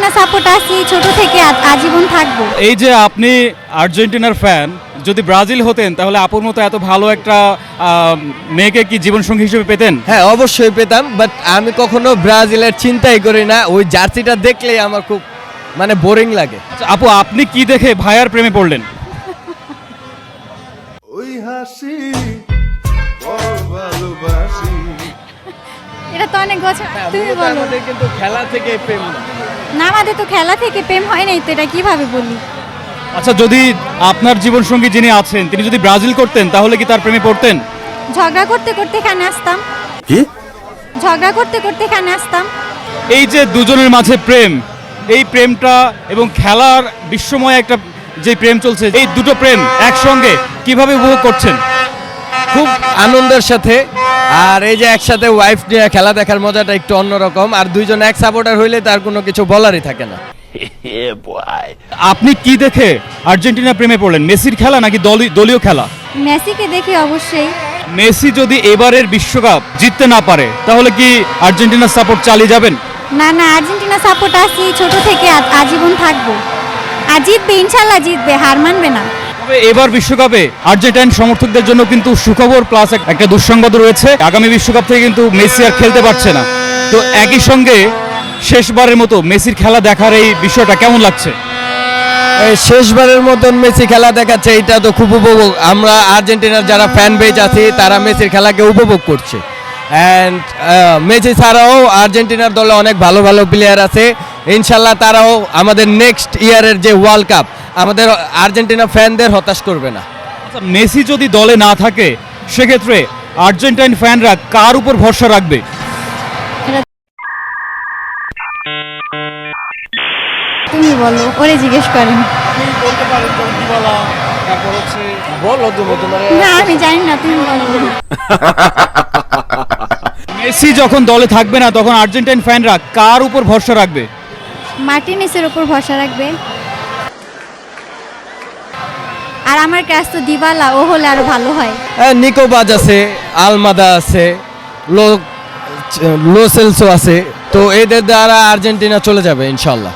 Argentina support আছি ছোট থেকে আজীবন থাকবো। এই যে আপনি আর্জেন্টিনার ফ্যান, যদি ব্রাজিল হতেন তাহলে আপুর মতো এত ভালো একটা মেয়েকে কি জীবনসঙ্গী হিসেবে পেতেন? হ্যাঁ, অবশ্যই পেতাম, বাট আমি কখনো ব্রাজিলের চিন্তাই করি না। ওই জার্সিটা দেখলেই আমার খুব বোরিং লাগে। আচ্ছা, আপু আপনি কি দেখে ভাইয়ার প্রেমে পড়লেন? ওই হাসি বড় ভালোবাসি। এটা তো অনেক বছর, তুমি বলো। আমাদের কিন্তু খেলা থেকে প্রেম না। না, আমাদের তো খেলা থেকে প্রেম হয় নাই, তো এটা কিভাবে বলি? আচ্ছা, যদি আপনার জীবনসঙ্গী যিনি আছেন তিনি যদি ব্রাজিল করতেন তাহলে কি তার প্রেমে পড়তেন? ঝগড়া করতে করতে এখানে আসতাম। কি? ঝগড়া করতে করতে এখানে আসতাম। এই যে দুজনের মাঝে প্রেম, এই প্রেমটা এবং খেলার বিশ্বময় একটা যে প্রেম চলছে, এই দুটো প্রেম একসঙ্গে কিভাবে উপভোগ করছেন? খুব আনন্দের সাথে। আর এই যে একসাথে ওয়াইফ নিয়ে খেলা দেখার মজাটা একটু অন্যরকম। আর দুইজন এক সাপোর্টার হইলে তার কোনো কিছু বলারই থাকে না। আপনি কি দেখে আর্জেন্টিনা প্রেমে পড়লেন? মেসির খেলা নাকি দলীয় খেলা? মেসিকে দেখি অবশ্যই। মেসি যদি এবারের বিশ্বকাপ জিততে না পারে তাহলে কি আর্জেন্টিনার সাপোর্ট চালিয়ে যাবেন? না না, আর্জেন্টিনা সাপোর্ট আছি ছোট থেকে আজীবন থাকবো। আর জিতবে, ইনশাল্লাহ জিতবে, হার মানবে না। তবে এবার বিশ্বকাপে আর্জেন্টাইন সমর্থকদের জন্য কিন্তু সুখবর প্লাস একটা দুঃসংবাদ রয়েছে। আগামী বিশ্বকাপ থেকে কিন্তু মেসি আর খেলতে পারছে না। তো একই সঙ্গে শেষবারের মতো মেসির খেলা দেখার এই বিষয়টা কেমন লাগছে? এই শেষবারের মতন মেসি খেলা দেখাচ্ছে, এটা তো খুব উপভোগ। আমরা আর্জেন্টিনার যারা ফ্যান বেজ আছি তারা মেসির খেলাকে উপভোগ করছে। অ্যান্ড মেসি ছাড়াও আর্জেন্টিনার দলে অনেক ভালো ভালো প্লেয়ার আছে। ইনশাল্লাহ তারাও আমাদের নেক্সট ইয়ারের যে ওয়ার্ল্ড কাপ আমাদের আর্জেন্টিনা ফ্যানদের হতাশ করবে না। আচ্ছা, মেসি যদি দলে না থাকে সেক্ষেত্রে আর্জেন্টাইন ফ্যানরা কার উপর ভরসা রাখবে? তুমি বলো, ওরে জিজ্ঞেস করেন। বলো তোমার। না, আমি জানি না, তুমি বলো। মেসি যখন দলে থাকবে না তখন আর্জেন্টাইন ফ্যানরা কার উপর ভরসা রাখবে? মার্টিনেসের উপর ভরসা রাখবে। আর আমার কাছে তো দিবালা, ও হলে আরো ভালো হয়। নিকোবাজ আছে, আলমাদা আছে, লো সেলসো আছে। তো এদের দ্বারা আর্জেন্টিনা চলে যাবে ইনশাল্লাহ।